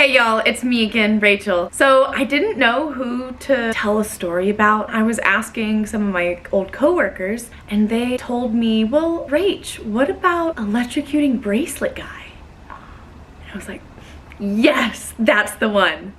Hey y'all, it's me again, Rachel. So I didn't know who to tell a story about. I was asking some of my old coworkers and they told me, well, Rach, what about electrocuting bracelet guy? And I was like, yes, that's the one.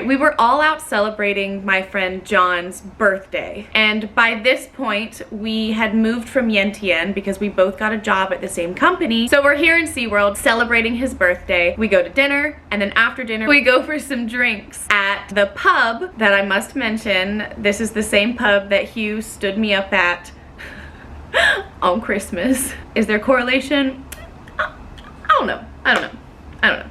We were all out celebrating my friend John's birthday, and by this point we had moved from Yen Tien because we both got a job at the same company. So we're here in SeaWorld celebrating his birthday. We go to dinner, and then after dinner we go for some drinks at the pub that I must mention. This is the same pub that Hugh stood me up at on Christmas. Is there correlation? I don't know.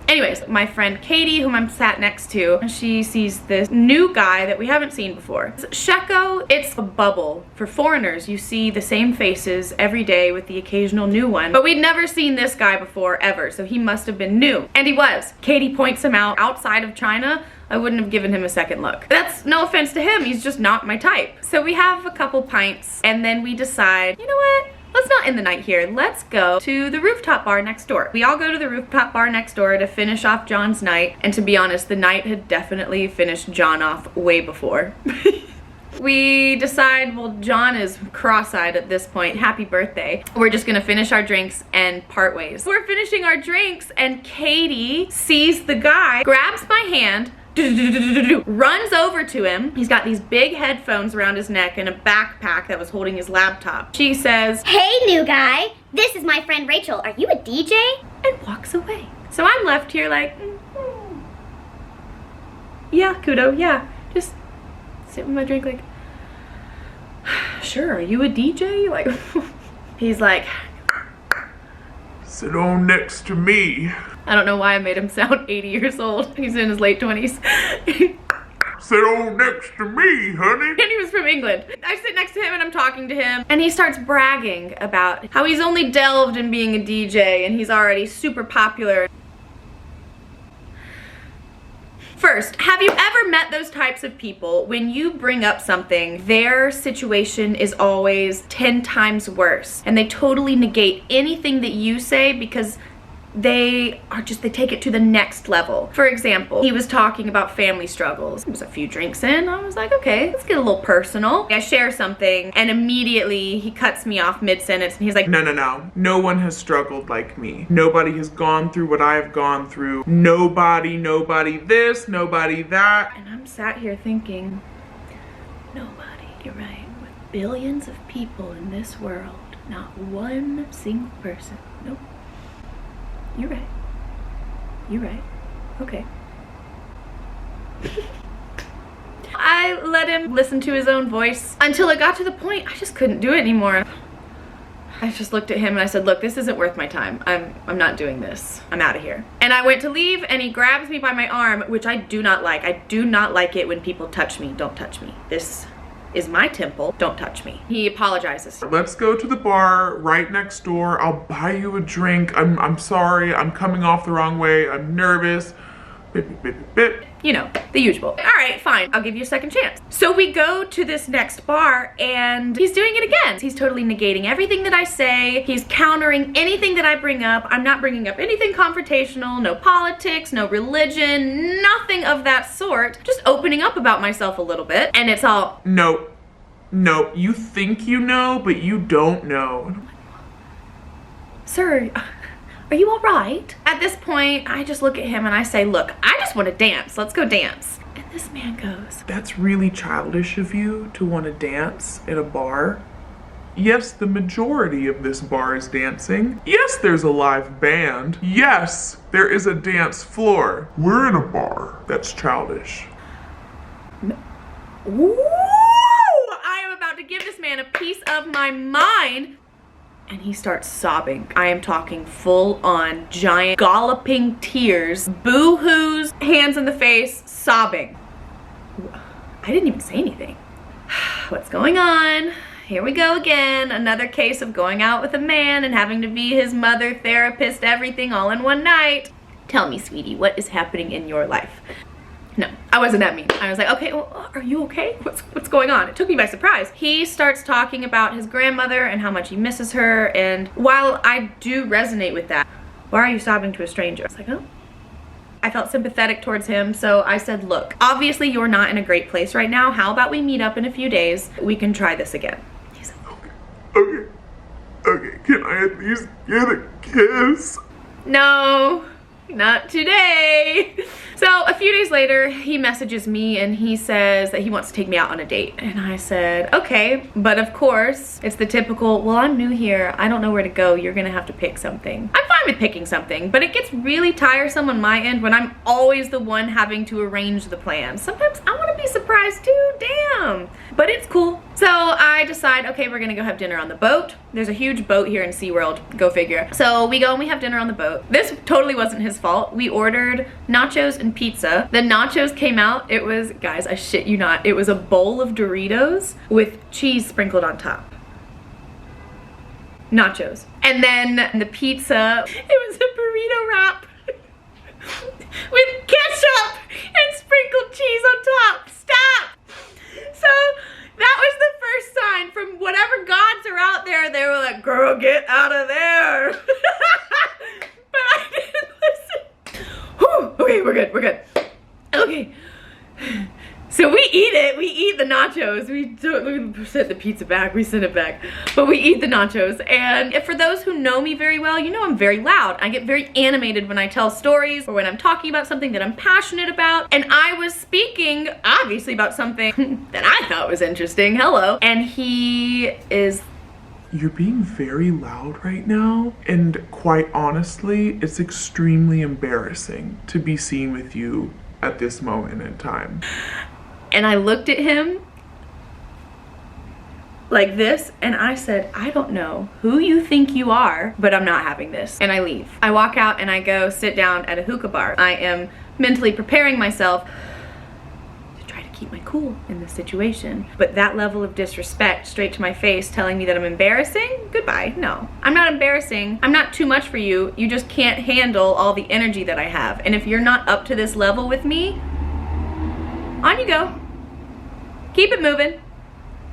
Anyways, my friend Katie, whom I'm sat next to, she sees this new guy that we haven't seen before. Sheko, it's a bubble. For foreigners, you see the same faces every day with the occasional new one. But we'd never seen this guy before, ever, so he must have been new. And he was. Katie points him out. Outside of China, I wouldn't have given him a second look. That's no offense to him, he's just not my type. So we have a couple pints, and then we decide, you know what? Let's not end the night here. Let's go to the rooftop bar next door. We all go to the rooftop bar next door to finish off John's night. And to be honest, the night had definitely finished John off way before. We decide, well, John is cross-eyed at this point. Happy birthday. We're just gonna finish our drinks and part ways. We're finishing our drinks and Katie sees the guy, grabs my hand, runs over to him. He's got these big headphones around his neck and a backpack that was holding his laptop. She says, "Hey, new guy, this is my friend Rachel. Are you a DJ?" And walks away. So I'm left here like, yeah, Kudo, yeah. Just sit with my drink like, sure, are you a DJ? Like, he's like, sit on next to me. I don't know why I made him sound 80 years old. He's in his late 20s. Sit on next to me, honey. And he was from England. I sit next to him and I'm talking to him, and he starts bragging about how he's only delved in being a DJ and he's already super popular. First, have you ever met those types of people when you bring up something, their situation is always 10 times worse and they totally negate anything that you say because they take it to the next level. For example, he was talking about family struggles. It was a few drinks in, I was like, okay, let's get a little personal. I share something and immediately he cuts me off mid-sentence and he's like, no. No one has struggled like me. Nobody has gone through what I have gone through. Nobody this, nobody that. And I'm sat here thinking, nobody, you're right. With billions of people in this world, not one single person. Nope. You're right. You're right. Okay. I let him listen to his own voice until it got to the point I just couldn't do it anymore. I just looked at him and I said, look, this isn't worth my time. I'm not doing this. I'm out of here. And I went to leave and he grabs me by my arm, which I do not like. I do not like it when people touch me. Don't touch me. This is my temple. Don't touch me. He apologizes. Let's go to the bar right next door. I'll buy you a drink. I'm sorry. I'm coming off the wrong way. I'm nervous. Bip. You know, the usual. All right, fine. I'll give you a second chance. So we go to this next bar and he's doing it again. He's totally negating everything that I say. He's countering anything that I bring up. I'm not bringing up anything confrontational, no politics, no religion, nothing of that sort. Just opening up about myself a little bit. And it's all, no, you think you know, but you don't know. Sir, are you all right? At this point, I just look at him and I say, look, I just want to dance. Let's go dance. And this man goes, that's really childish of you to want to dance in a bar. Yes, the majority of this bar is dancing. Yes, there's a live band. Yes, there is a dance floor. We're in a bar. That's childish. Ooh, I am about to give this man a piece of my mind. And he starts sobbing. I am talking full on giant galloping tears, boo-hoos, hands in the face, sobbing. I didn't even say anything. What's going on? Here we go again. Another case of going out with a man and having to be his mother, therapist, everything all in one night. Tell me, sweetie, what is happening in your life? No, I wasn't that mean. I was like, okay, well, are you okay? What's going on? It took me by surprise. He starts talking about his grandmother and how much he misses her, and while I do resonate with that, why are you sobbing to a stranger? I was like, oh. I felt sympathetic towards him, so I said, look, obviously you're not in a great place right now. How about we meet up in a few days? We can try this again. He said, Okay, can I at least get a kiss? no, not today. So a few days later, he messages me and he says that he wants to take me out on a date. And I said, okay, but of course, it's the typical, well, I'm new here. I don't know where to go. You're gonna have to pick something. I'm fine with picking something, but it gets really tiresome on my end when I'm always the one having to arrange the plan. Sometimes I wanna be surprised too, damn. But it's cool. So I decide, okay, we're gonna go have dinner on the boat. There's a huge boat here in SeaWorld, go figure. So we go and we have dinner on the boat. This totally wasn't his fault. We ordered nachos and pizza. The nachos came out, it was, guys, I shit you not, it was a bowl of Doritos with cheese sprinkled on top. Nachos. And then the pizza, it was a burrito wrap with ketchup and sprinkled cheese on top. Stop! So that was the first sign from whatever gods are out there. They were like, girl, get out of there. But I didn't listen. Whew, okay, we're good. Okay. So we eat it, we eat the nachos. We set the pizza back, we send it back. But we eat the nachos. And for those who know me very well, you know I'm very loud. I get very animated when I tell stories or when I'm talking about something that I'm passionate about. And I was speaking, obviously, about something that I thought was interesting. Hello. And he is... You're being very loud right now, and quite honestly, it's extremely embarrassing to be seen with you at this moment in time. And I looked at him like this, and I said, I don't know who you think you are, but I'm not having this. And I leave. I walk out and I go sit down at a hookah bar. I am mentally preparing myself to try to keep my cool in this situation. But that level of disrespect straight to my face telling me that I'm embarrassing? Goodbye. No, I'm not embarrassing. I'm not too much for you. You just can't handle all the energy that I have. And if you're not up to this level with me, on you go. Keep it moving.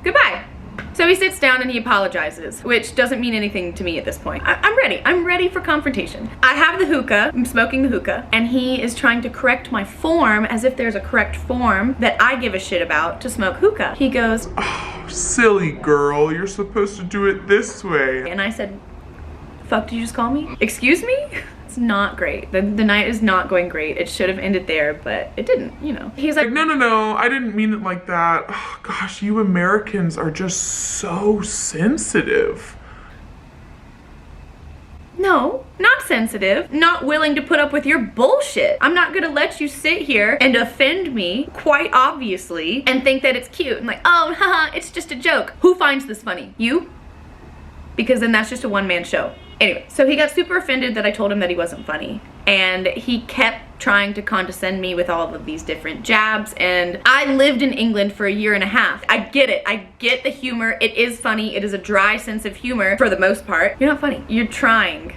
Goodbye. So he sits down and he apologizes, which doesn't mean anything to me at this point. I'm ready. I'm ready for confrontation. I have the hookah. I'm smoking the hookah. And he is trying to correct my form as if there's a correct form that I give a shit about to smoke hookah. He goes, oh, silly girl. You're supposed to do it this way. And I said, fuck did you just call me? Excuse me? It's not great. The night is not going great. It should have ended there, but it didn't, you know. He's like, no, I didn't mean it like that. Oh, gosh, you Americans are just so sensitive. no, not sensitive, not willing to put up with your bullshit. I'm not gonna let you sit here and offend me, quite obviously, and think that it's cute. And like, oh, haha, it's just a joke. Who finds this funny? You? Because then that's just a one-man show. Anyway, so he got super offended that I told him that he wasn't funny. And he kept trying to condescend me with all of these different jabs. And I lived in England for 1.5 years. I get it. I get the humor. It is funny. It is a dry sense of humor for the most part. You're not funny. You're trying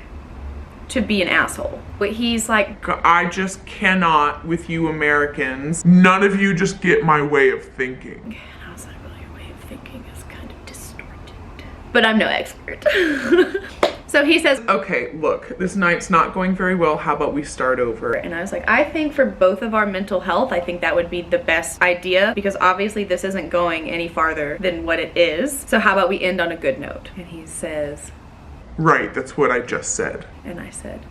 to be an asshole. But he's like, I just cannot with you Americans. None of you just get my way of thinking. and I was like, well, your way of thinking is kind of distorted. But I'm no expert. So he says, okay, look, this night's not going very well. How about we start over? and I was like, I think for both of our mental health, I think that would be the best idea, because obviously this isn't going any farther than what it is. So how about we end on a good note? And he says, Right, that's what I just said. and I said,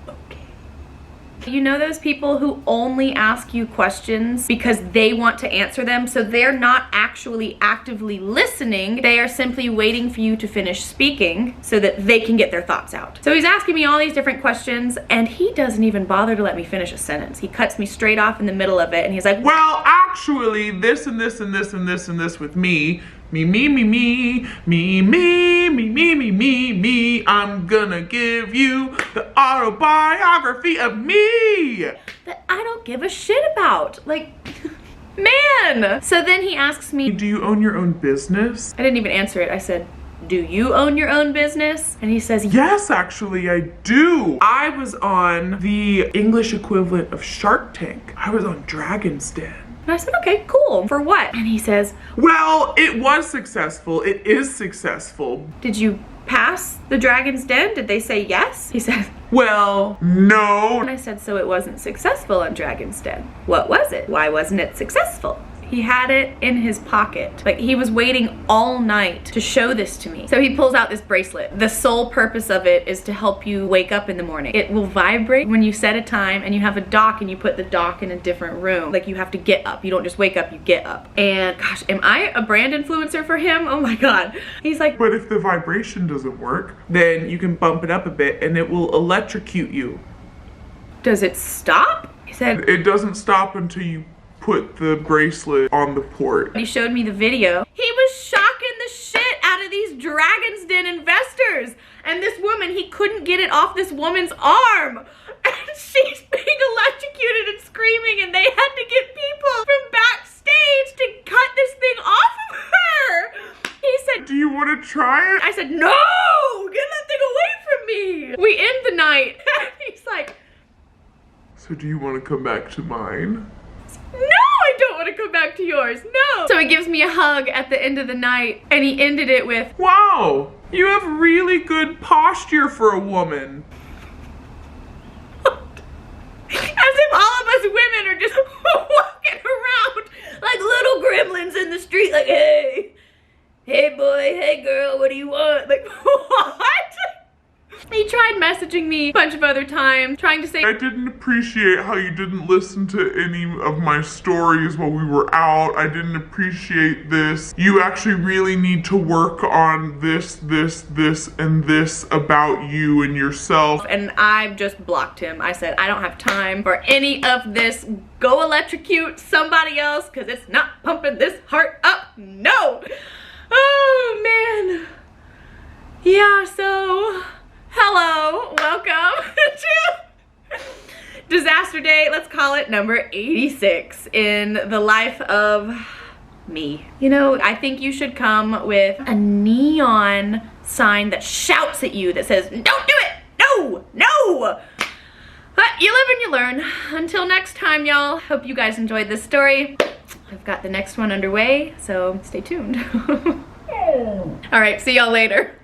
okay. You know those people who only ask you questions because they want to answer them, so they're not actually actively listening, they are simply waiting for you to finish speaking so that they can get their thoughts out. So he's asking me all these different questions, and he doesn't even bother to let me finish a sentence. He cuts me straight off in the middle of it, and he's like, Well, actually, this and this and this and this and this with me. Me. I'm gonna give you the autobiography of me. that I don't give a shit about. Like, man. So then he asks me, Do you own your own business? I didn't even answer it. I said, do you own your own business? And he says, Yes, actually, I do. I was on the English equivalent of Shark Tank. I was on Dragon's Den. and I said, okay, cool. For what? And he says, Well, it was successful. It is successful. did you pass the dragon's den? Did they say yes? He said, well, no. and I said, so it wasn't successful on Dragon's Den. What was it? Why wasn't it successful? He had it in his pocket. Like, he was waiting all night to show this to me. So he pulls out this bracelet. The sole purpose of it is to help you wake up in the morning. It will vibrate when you set a time and you have a dock and you put the dock in a different room. Like, you have to get up. You don't just wake up, you get up. And gosh, am I a brand influencer for him? Oh my God. He's like, but if the vibration doesn't work, then you can bump it up a bit and it will electrocute you. does it stop? He said, it doesn't stop until you put the bracelet on the port. He showed me the video. He was shocking the shit out of these Dragon's Den investors. And this woman, he couldn't get it off this woman's arm. And she's being electrocuted and screaming, and they had to get people from backstage to cut this thing off of her. He said, do you want to try it? I said, no, get that thing away from me. We end the night. He's like, so do you want to come back to mine? no, I don't want to come back to yours, no. So he gives me a hug at the end of the night, and he ended it with, wow, you have really good posture for a woman. as if all of us women are just walking around like little gremlins in the street, like, hey boy, hey girl, what do you want? Like, what? He tried messaging me a bunch of other times, trying to say, I didn't appreciate how you didn't listen to any of my stories while we were out. I didn't appreciate this. You actually really need to work on this, and this about you and yourself. and I've just blocked him. I said, I don't have time for any of this. Go electrocute somebody else, because it's not pumping this heart up. No. Oh, man. Yeah, so hello, welcome to Disaster Day, let's call it number 86 in the life of me. You know, I think you should come with a neon sign that shouts at you that says, don't do it, no, no. But you live and you learn. Until next time, y'all, hope you guys enjoyed this story. I've got the next one underway, so stay tuned. All right, see y'all later.